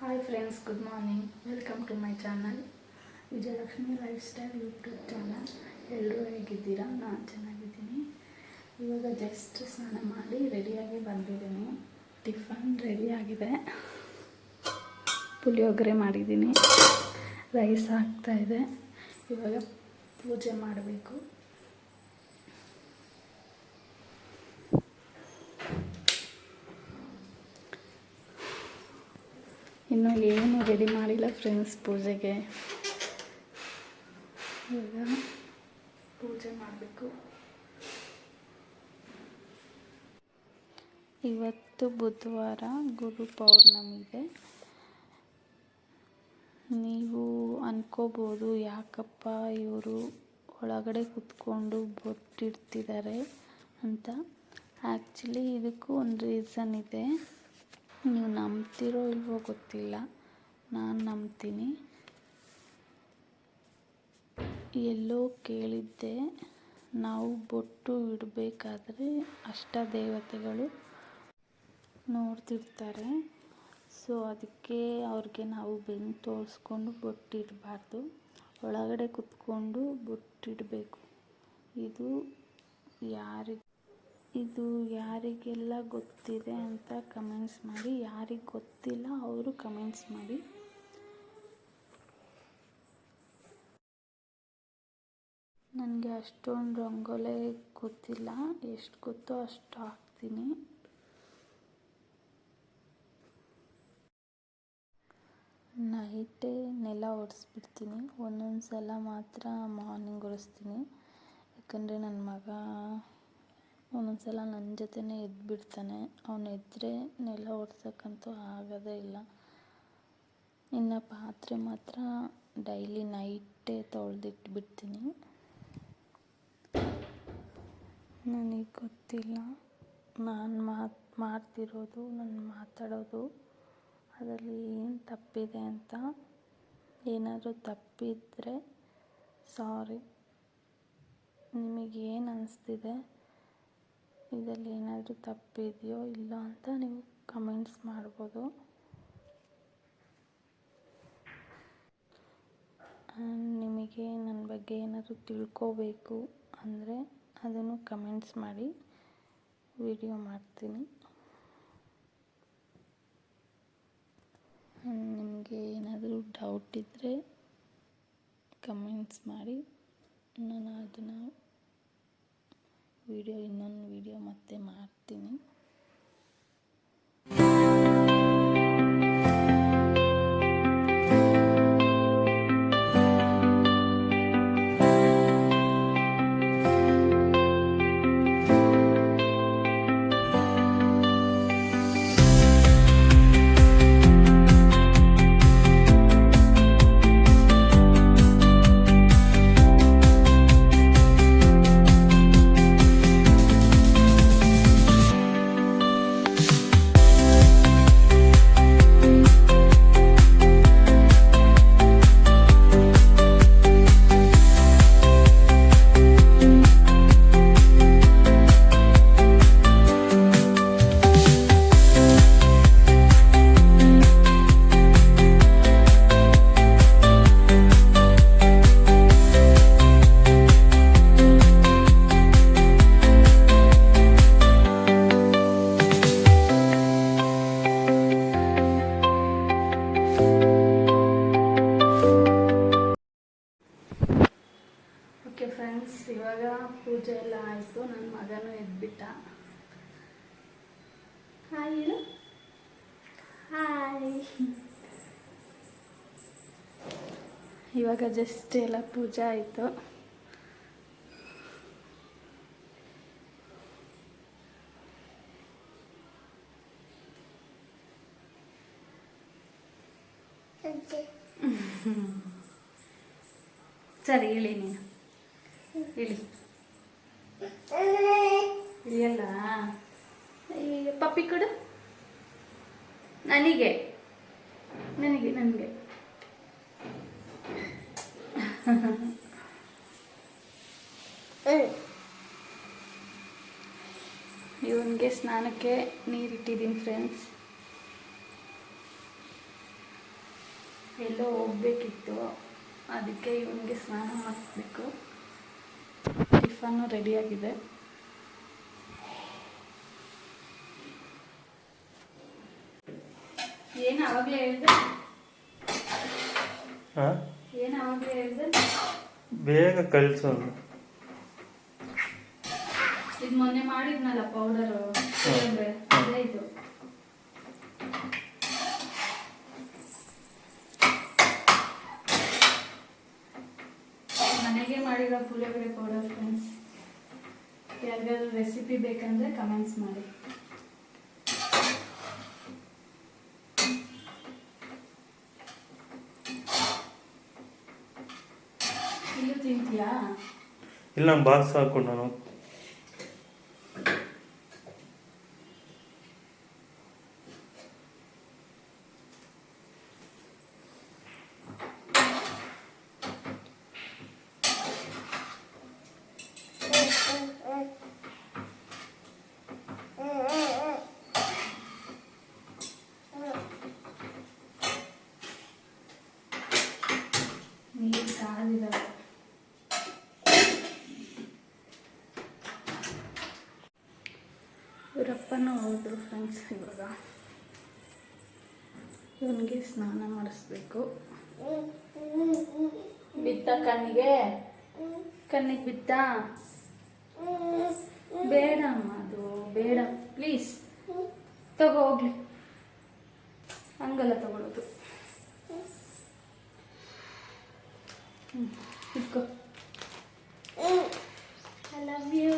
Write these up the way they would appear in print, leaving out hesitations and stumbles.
Hi friends, good morning. Welcome to my channel Vijayalakshmi life style YouTube channel. ಎಲ್ಲರೂ ಹೇಗಿದ್ದೀರಾ? ನಾನು ಚೆನ್ನಾಗಿದ್ದೀನಿ. ಇವಾಗ ಜಸ್ಟ್ ಸ್ನಾನ ಮಾಡಿ ರೆಡಿಯಾಗಿ ಬಂದಿದ್ದೀನಿ. ಟಿಫನ್ ರೆಡಿಯಾಗಿದೆ. ಪುಳಿಯೋಗರೆ ಮಾಡಿದ್ದೀನಿ, ರೈಸ್ ಆಗ್ತಾಯಿದೆ. ಇವಾಗ ಪೂಜೆ ಮಾಡಬೇಕು. ಇನ್ನೂ ಏನು ರೆಡಿ ಮಾಡಿಲ್ಲ ಫ್ರೆಂಡ್ಸ್ ಪೂಜೆಗೆ. ಇವಾಗ ಪೂಜೆ ಮಾಡಬೇಕು. ಇವತ್ತು ಬುಧವಾರ, ಗುರು ಪೌರ್ಣಮಿ ಇದೆ. ನೀವು ಅನ್ಕೋಬೋದು, ಯಾಕಪ್ಪ ಇವರು ಒಳಗಡೆ ಕೂತ್ಕೊಂಡು ಬೊಟ್ಟಿಡ್ತಿದ್ದಾರೆ ಅಂತ. ಆ್ಯಕ್ಚುಲಿ ಇದಕ್ಕೂ ಒಂದು ರೀಸನ್ ಇದೆ. ನೀವು ನಂಬ್ತಿರೋ ಇಲ್ವೋ ಗೊತ್ತಿಲ್ಲ, ನಾನು ನಂಬ್ತೀನಿ. ಎಲ್ಲೋ ಕೇಳಿದ್ದೆ, ನಾವು ಬೊಟ್ಟು ಇಡಬೇಕಾದ್ರೆ ಅಷ್ಟ ದೇವತೆಗಳು ನೋಡ್ತಿರ್ತಾರೆ. ಸೊ ಅದಕ್ಕೆ ಅವ್ರಿಗೆ ನಾವು ಬೆನ್ನು ತೋರಿಸ್ಕೊಂಡು ಬೊಟ್ಟಿಡಬಾರ್ದು, ಒಳಗಡೆ ಕೂತ್ಕೊಂಡು ಬೊಟ್ಟಿಡಬೇಕು. ಇದು ಯಾರಿಗೆಲ್ಲ ಗೊತ್ತಿದೆ ಅಂತ ಕಮೆಂಟ್ಸ್ ಮಾಡಿ. ಯಾರಿಗೆ ಗೊತ್ತಿಲ್ಲ ಅವರು ಕಮೆಂಟ್ಸ್ ಮಾಡಿ. ನನಗೆ ಅಷ್ಟೊಂದು ರಂಗೋಲೆ ಗೊತ್ತಿಲ್ಲ, ಎಷ್ಟು ಗೊತ್ತೋ ಅಷ್ಟು ಹಾಕ್ತೀನಿ. ನೈಟೇ ನೆಲ ಒರೆಸ್ಬಿಡ್ತೀನಿ. ಒಂದೊಂದು ಸಲ ಮಾತ್ರ ಮಾರ್ನಿಂಗ್ ಒರೆಸ್ತೀನಿ. ಯಾಕಂದರೆ ನನ್ನ ಮಗ ಒಂದೊಂದು ಸಲ ನನ್ನ ಜೊತೆನೇ ಎದ್ಬಿಡ್ತಾನೆ. ಅವನು ಎದ್ದರೆ ನೆಲ ಒರೆಸೋಕ್ಕಂತೂ ಆಗೋದೇ ಇಲ್ಲ. ಇನ್ನು ಪಾತ್ರೆ ಮಾತ್ರ ಡೈಲಿ ನೈಟೇ ತೊಳೆದಿಟ್ಬಿಡ್ತೀನಿ. ನನಗೆ ಗೊತ್ತಿಲ್ಲ, ನಾನು ಮಾಡ್ತಿರೋದು, ನಾನು ಮಾತಾಡೋದು ಅದರಲ್ಲಿ ಏನು ತಪ್ಪಿದೆ ಅಂತ. ಏನಾದರೂ ತಪ್ಪಿದರೆ ಸಾರಿ. ನಿಮಗೇನು ಅನಿಸ್ತಿದೆ, ಇದರಲ್ಲಿ ಏನಾದರೂ ತಪ್ಪಿದೆಯೋ ಇಲ್ಲ ಅಂತ ನೀವು ಕಮೆಂಟ್ಸ್ ಮಾಡ್ಬೋದು. ನಿಮಗೆ ನನ್ನ ಬಗ್ಗೆ ಏನಾದರೂ ತಿಳ್ಕೋಬೇಕು ಅಂದರೆ ಅದನ್ನು ಕಮೆಂಟ್ಸ್ ಮಾಡಿ, ವಿಡಿಯೋ ಮಾಡ್ತೀನಿ. ನಿಮಗೆ ಏನಾದರೂ ಡೌಟ್ ಇದ್ದರೆ ಕಮೆಂಟ್ಸ್ ಮಾಡಿ. ನಾನು ಅದನ್ನು ಇನ್ನೊಂದು ವಿಡಿಯೋ ಮತ್ತೆ ಮಾಡ್ತೀನಿ. ಓಕೆ ಫ್ರೆಂಡ್ಸ್, ಇವಾಗ ಪೂಜೆ ಎಲ್ಲ ಆಯಿತು. ನನ್ನ ಮಗನೂ ಎದ್ಬಿಟ್ಟ. ಹಾಯ್ ಹೇಳು. ಹಾಯ್. ಇವಾಗ ಜಸ್ಟ್ ಎಲ್ಲ ಪೂಜೆ ಆಯಿತು. ಸರಿ ಹೇಳಿ, ನೀನು ಹೇಳಿ. ಇಳಿಯಲ್ಲ. ಈಗ ಪಪ್ಪಿ ಕೊಡು. ನನಗೆ ಇವನಿಗೆ ಸ್ನಾನಕ್ಕೆ ನೀರಿಟ್ಟಿದ್ದೀನಿ ಫ್ರೆಂಡ್ಸ್. ಎಲ್ಲೋ ಹೋಗಬೇಕಿತ್ತು, ಅದಕ್ಕೆ ಇವನಿಗೆ ಸ್ನಾನ ಮಾಡಿಸ್ಬೇಕು. ಟಿಫನ್ನು ರೆಡಿಯಾಗಿದೆ. ಏನು ಆವಾಗಲೇ ಹೇಳಿದೆ? ಏನು ಆವಾಗಲೇ ಹೇಳಿದೆ? ಬೇಗ ಕಳಿಸೋದು. ಇದು ಮೊನ್ನೆ ಮಾಡಿದ್ನಲ್ಲ ಪೌಡರು, ಅದೇ ಇದು. ಮನೆಗೆ ಮಾಡಿರೋ ಪುಳಿಯೋಗರೆ ಪೌಡರ್ ಫ್ರೆಂಡ್ಸ್. ಯಾರಿಗಾದ್ರೂ ರೆಸಿಪಿ ಬೇಕಂದರೆ ಕಮೆಂಟ್ಸ್ ಮಾಡಿ. ಇಲ್ಲೂ ತಿಂತೀಯಾ? ಇಲ್ಲ, ನಾನು ಬಾಕ್ಸ್ ಹಾಕೊಂಡು ನಾನು ನೀರು ಕಾದಿದ್ದಾವೆ. ಇವರಪ್ಪನೂ ಹೋದ್ರು ಫ್ರೆಂಡ್ಸ್. ಇವಾಗ ಇವನಿಗೆ ಸ್ನಾನ ಮಾಡಿಸ್ಬೇಕು. ಬಿತ್ತ ಕಣ್ಣಿಗೆ ಬಿತ್ತ? ಬೇಡ ಅಮ್ಮ, ಅದು ಬೇಡ ಪ್ಲೀಸ್. ತಗೋ ಹೋಗ್ಲಿ, ಹಂಗಲ್ಲ ತಗೊಳ್ಳೋದು. ಇಟ್ಕೋ. I love you.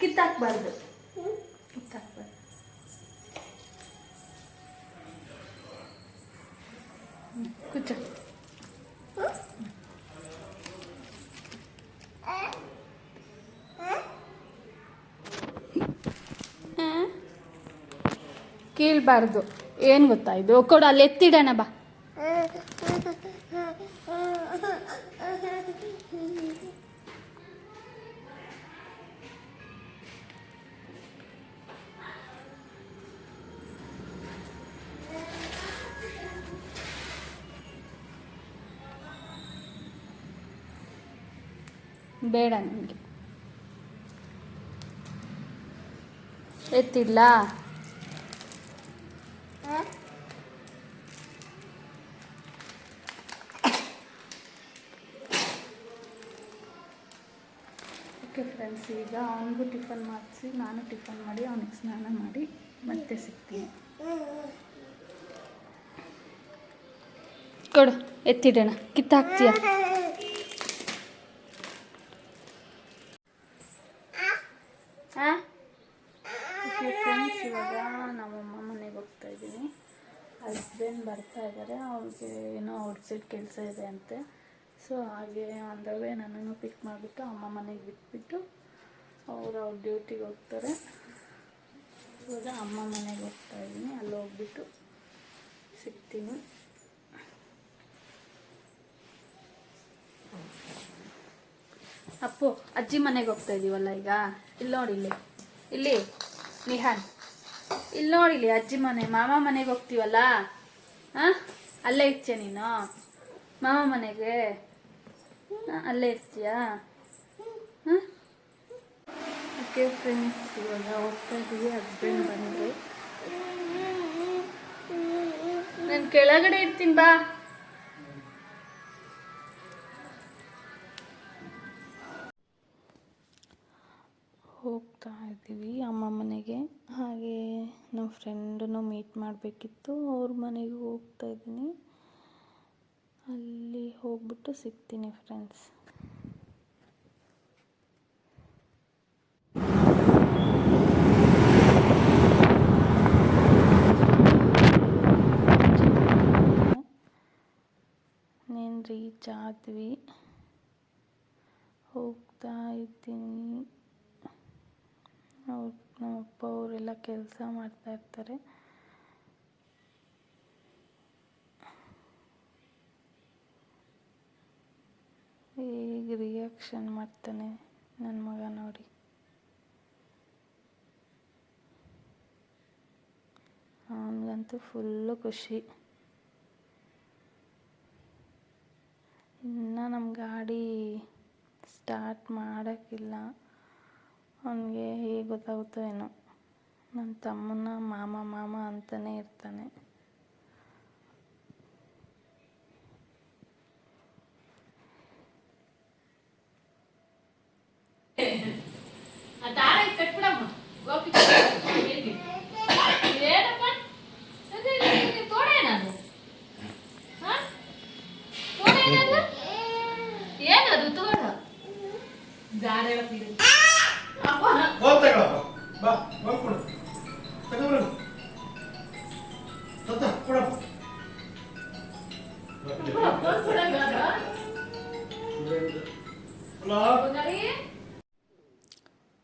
ಕಿತ್ತಾಕ್ಬಾರ್ದು, ಕಿತ್ತಾಕ್ಬಾರ್ದು. ಕೂಚ. ಕೀಳ್ಬಾರ್ದು. ಏನು ಗೊತ್ತಾ ಇದು? ಕೊಡು, ಅಲ್ಲಿ ಎತ್ತಿಡೋಣ ಬಾ. ಬೇಡ ನನಗೆ. ಎತ್ತಿಡ್ಲಾ? ಓಕೆ ಫ್ರೆಂಡ್ಸ್, ಈಗ ಅವನಿಗೂ ಟಿಫನ್ ಮಾಡಿಸಿ ನಾನು ಟಿಫನ್ ಮಾಡಿ ಅವನಿಗೆ ಸ್ನಾನ ಮಾಡಿ ಮತ್ತೆ ಸಿಗ್ತೀನಿ. ಕೊಡು, ಎತ್ತಿಡೋಣ. ಕಿತ್ತಾಕ್ತೀಯ? ಓಕೆ ಫ್ರೆಂಡ್ಸ್, ಇವಾಗ ನಮ್ಮಮ್ಮ ಮನೆಗೆ ಹೋಗ್ತಾ ಇದ್ದೀನಿ. ಹಸ್ಬೆಂಡ್ ಬರ್ತಾ ಇದ್ದಾರೆ. ಅವ್ರಿಗೆ ಏನೋ ಔಟ್ಸೈಡ್ ಕೆಲಸ ಇದೆ ಅಂತೆ. ಸೊ ಹಾಗೆ ಅಂದವೇ ನನ್ನನ್ನು ಪಿಕ್ ಮಾಡಿಬಿಟ್ಟು ಅಮ್ಮ ಮನೆಗೆ ಬಿಟ್ಬಿಟ್ಟು ಅವ್ರ ಡ್ಯೂಟಿಗೆ ಹೋಗ್ತಾರೆ. ಇವಾಗ ಅಮ್ಮ ಮನೆಗೆ ಹೋಗ್ತಾ ಇದ್ದೀನಿ. ಅಲ್ಲಿ ಹೋಗ್ಬಿಟ್ಟು ಸಿಗ್ತೀನಿ. ಅಪ್ಪು, ಅಜ್ಜಿ ಮನೆಗೆ ಹೋಗ್ತಾ ಇದ್ದೀವಲ್ಲ ಈಗ. ಇಲ್ಲಿ ನೋಡಿ, ಇಲ್ಲಿ ನಿಹಾನ್, ಇಲ್ಲಿ ನೋಡಿಲಿ ಅಜ್ಜಿ ಮನೆ. ಮಾಮ ಮನೆಗೆ ಹೋಗ್ತೀವಲ್ಲ, ಅಲ್ಲೇ ಇರ್ತೀಯ ನೀನು? ಮಾಮ ಮನೆಗೆ ಅಲ್ಲೇ ಇರ್ತೀಯಾ? ಓಕೆ ಫ್ರೆಂಡ್ಸ್, ಇವಾಗ ಹೋಗ್ತಾ ಇದ್ದೀವಿ. ಹಸ್ಬೆಂಡ್ ಬಂದರು. ನಾನು ಕೆಳಗಡೆ ಇರ್ತೀನಿ ಬಾ. ಹೋಗ್ತಾ ಇದ್ದೀವಿ ಅಮ್ಮ ಮನೆಗೆ. ಹಾಗೆ ನಮ್ಮ ಫ್ರೆಂಡನ್ನು ಮೀಟ್ ಮಾಡಬೇಕಿತ್ತು. ಅವ್ರ ಮನೆಗೆ ಹೋಗ್ತಾ ಇದ್ದೀನಿ. ಅಲ್ಲಿ ಹೋಗ್ಬಿಟ್ಟು ಸಿಗ್ತೀನಿ ಫ್ರೆಂಡ್ಸ್. ನೀನು ರೀಚ್ ಆದ್ವಿ. ಹೋಗ್ತಾ ಇದ್ದೀನಿ. ನಮ್ಮಪ್ಪ ಅವರೆಲ್ಲ ಕೆಲಸ ಮಾಡ್ತಾ ಇರ್ತಾರೆ. ಹೇಗೆ ರಿಯಾಕ್ಷನ್ ಮಾಡ್ತಾನೆ ನನ್ನ ಮಗ ನೋಡಿ. ಅವನಿಗಂತೂ ಇವತ್ತಂತೂ ಫುಲ್ಲು ಖುಷಿ. ಇನ್ನು ನಮ್ಮ ಗಾಡಿ ಸ್ಟಾರ್ಟ್ ಮಾಡೋಕ್ಕಿಲ್ಲ. ಅವನಿಗೆ ಹೇಗೆ ಗೊತ್ತಾಗುತ್ತೋ ಏನೋ, ನನ್ನ ತಮ್ಮನ ಮಾಮ ಮಾಮ ಅಂತಲೇ ಇರ್ತಾನೆ.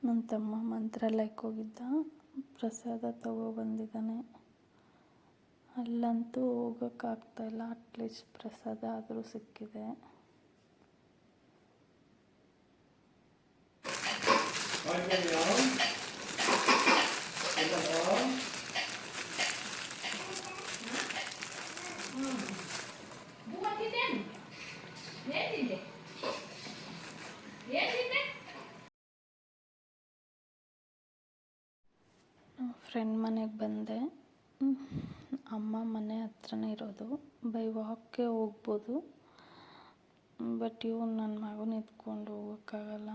ನನ್ನ ತಮ್ಮ ಮಂತ್ರಾಲಯಕ್ಕೆ ಹೋಗಿದ್ದ, ಪ್ರಸಾದ ತಗೊಬಂದಿದ್ದಾನೆ. ಅಲ್ಲಂತೂ ಹೋಗೋಕ್ಕಾಗ್ತಾಯಿಲ್ಲ, ಅಟ್ಲೀಸ್ಟ್ ಪ್ರಸಾದ ಆದರೂ ಸಿಕ್ಕಿದೆ. ಫ್ರೆಂಡ್ ಮನೆಗೆ ಬಂದೆ. ಅಮ್ಮ ಮನೆ ಹತ್ರನೇ ಇರೋದು, ಬೈ ವಾಕ್ಗೆ ಹೋಗ್ಬೋದು. ಬಟ್ ಇವನು ನನ್ನ ಮಗನ ಎತ್ಕೊಂಡು ಹೋಗೋಕ್ಕಾಗಲ್ಲ.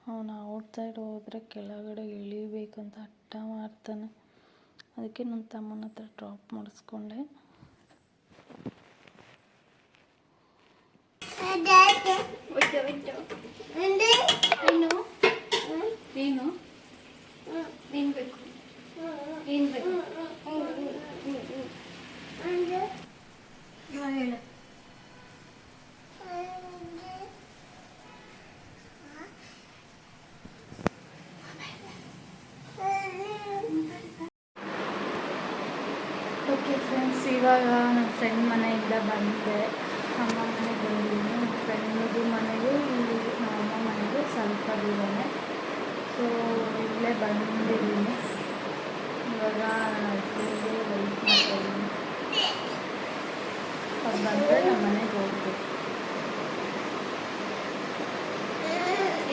ಅವನು ಔಟ್ಸೈಡ್ ಹೋದರೆ ಕೆಳಗಡೆ ಇಳಿಬೇಕಂತ ಹಠ ಮಾಡ್ತಾನೆ. ಅದಕ್ಕೆ ನನ್ನ ತಮ್ಮನ ಹತ್ರ ಡ್ರಾಪ್ ಮಾಡಿಸ್ಕೊಂಡೆ. ಏನು ಏನು ಬೇಕು? ಏನು ಬೇಕು? ಹೇಳು. ಓಕೆ ಫ್ರೆಂಡ್ಸ್, ಇವಾಗ ನನ್ನ ಫ್ರೆಂಡ್ ಮನೆಯಿಂದ ಬಂದೆ. ಅಮ್ಮ ಮನೆಗೆ ಬಂದಿದ್ದೀನಿ. ನನ್ನ ಫ್ರೆಂಡ್ದು ಮನೆಗೂ ಇಲ್ಲಿ ನಮ್ಮ ಅಮ್ಮ ಮನೆಗೂ ಸ್ವಲ್ಪ ದೂರನೇ. ಸೊ ಇಲ್ಲೇ ಬಂದಿದ್ದೀನಿ. ಇವಾಗ ನನ್ನ ಹಸ್ಬೆಂಡ್ಗೆ ವೆಯ್ಟ್ ಮಾಡ್ತಾಯಿದ್ದೀನಿ. ಅವ್ರು ಬಂದರೆ ನಮ್ಮ ಮನೆಗೆ ಹೋಗ್ಬೇಕು.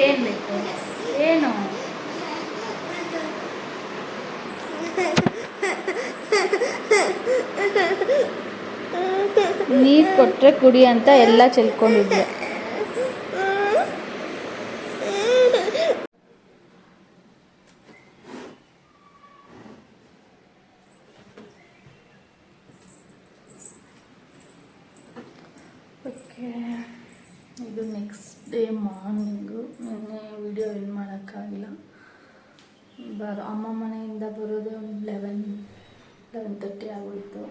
ಏನು ಬೇಕು? ಏನು? ನೀರು ಕೊಟ್ಟರೆ ಕುಡಿ ಅಂತ ಎಲ್ಲ ಚೆಲ್ಕೊಂಡಿದ್ದೆ. ಓಕೆ, ಇದು ನೆಕ್ಸ್ಟ್ ಡೇ ಮಾರ್ನಿಂಗು. ನಿನ್ನೆ ವಿಡಿಯೋ ಏನು ಮಾಡೋಕ್ಕಾಗಿಲ್ಲ. ಅಮ್ಮ ಮನೆಯಿಂದ ಬರೋದೇ ಒಂದು 11:30 ಆಗೋಯಿತು.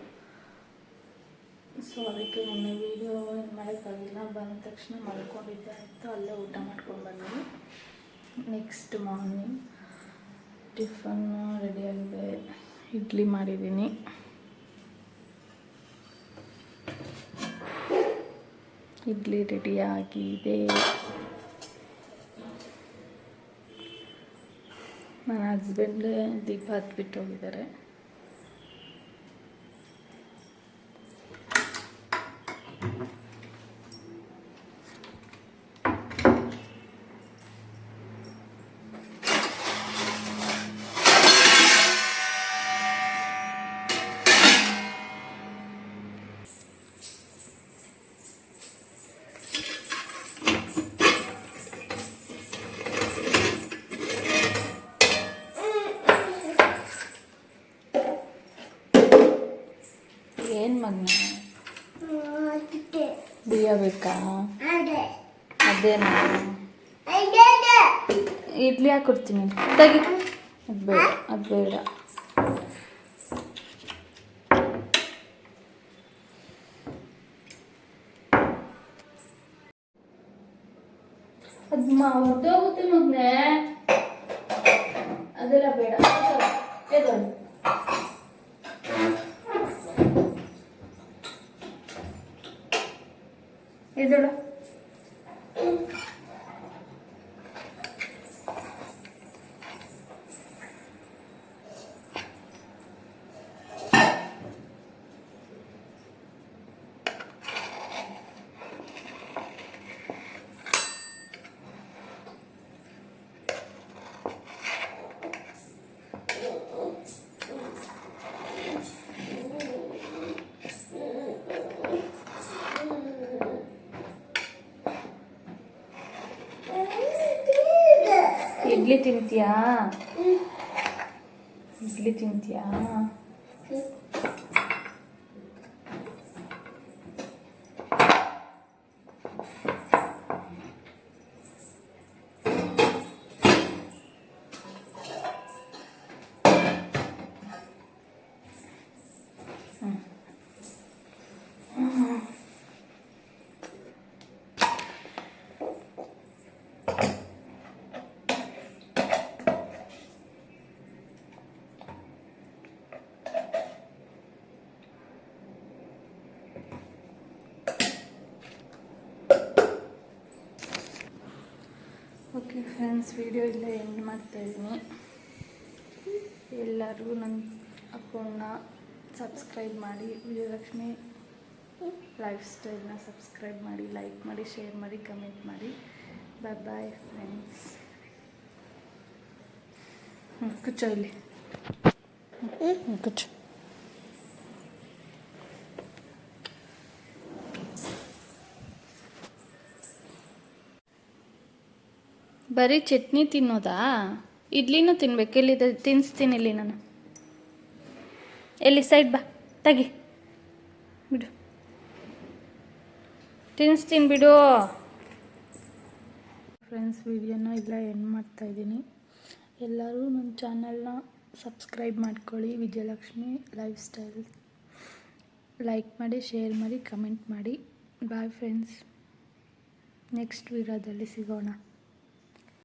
ಸೊ ಅದಕ್ಕೆ ನಿನ್ನೆ ವೀಡಿಯೋ ಏನು ಮಾಡೋಕ್ಕಾಗಿಲ್ಲ. ಬಂದ ತಕ್ಷಣ ಮಲ್ಕೊಂಡಿದ್ದೆ ಅಂತ ಅಲ್ಲೇ ಊಟ ಮಾಡ್ಕೊಂಡು ಬಂದ್ವಿ. ನೆಕ್ಸ್ಟ್ ಮಾರ್ನಿಂಗ್ ಟಿಫನ್ನು ರೆಡಿಯಾಗಿದೆ. ಇಡ್ಲಿ ಮಾಡಿದ್ದೀನಿ. ಇಡ್ಲಿ ರೆಡಿಯಾಗಿದೆ. ನನ್ನ ಹಸ್ಬೆಂಡ್ ದೀಪ ಹತ್ಬಿಟ್ಟು ಹೋಗಿದ್ದಾರೆ. ಏನು ಮಗನ ಬಿಯ್ಯ ಬೇಕಾ? ಅದೇನಾ? ಇಡ್ಲಿ ಹಾಕೊಡ್ತೀನಿ ತೆಗಿ. ಅದು ಬೇಡ, ಅದು ಬೇಡ. ಅದು ಹೊರಟೋಗುತ್ತೆ ಮಗನೇ, ಅದೆಲ್ಲ ಬೇಡ. ಎದೊಂದು ಎದಳು ತಿಂತೀಯಾ? ಇಡ್ಲಿ ತಿಂತೀಯಾ? ಓಕೆ ಫ್ರೆಂಡ್ಸ್, ವಿಡಿಯೋ ಇಲ್ಲೇ ಎಂಡ್ ಮಾಡ್ತಾಯಿದ್ದೀನಿ. ಎಲ್ಲರೂ ನನ್ನ ಅಕೌಂಟ್ನ ಸಬ್ಸ್ಕ್ರೈಬ್ ಮಾಡಿ, ವಿಜಯಲಕ್ಷ್ಮಿ ಲೈಫ್ ಸ್ಟೈಲ್ನ ಸಬ್ಸ್ಕ್ರೈಬ್ ಮಾಡಿ, ಲೈಕ್ ಮಾಡಿ, ಶೇರ್ ಮಾಡಿ, ಕಮೆಂಟ್ ಮಾಡಿ. ಬಾಯ್ ಬಾಯ್ ಫ್ರೆಂಡ್ಸ್. ಕೂಚೋ ಇಲ್ಲಿ, ಕೂಚೋ. ಬರೀ ಚಟ್ನಿ ತಿನ್ನೋದಾ? ಇಡ್ಲಿನೂ ತಿನ್ಬೇಕು. ಎಲ್ಲಿದೆ? ತಿನ್ನಿಸ್ತೀನಿ ಇಲ್ಲಿ ನಾನು. ಎಲ್ಲಿ? ಸೈಡ್ ಬಾ, ತೆಗಿ, ಬಿಡು, ತಿನ್ನಿಸ್ತೀನಿ ಬಿಡು. ಫ್ರೆಂಡ್ಸ್, ವಿಡಿಯೋನ ಇಲ್ಲ ಎಂಡ್ ಮಾಡ್ತಾಯಿದ್ದೀನಿ. ಎಲ್ಲರೂ ನನ್ನ ಚಾನಲ್ನ ಸಬ್ಸ್ಕ್ರೈಬ್ ಮಾಡ್ಕೊಳ್ಳಿ. ವಿಜಯಲಕ್ಷ್ಮಿ ಲೈಫ್ ಸ್ಟೈಲ್ ಲೈಕ್ ಮಾಡಿ, ಶೇರ್ ಮಾಡಿ, ಕಮೆಂಟ್ ಮಾಡಿ. Bye friends. ನೆಕ್ಸ್ಟ್ ವಿಡಿಯೋದಲ್ಲಿ ಸಿಗೋಣ.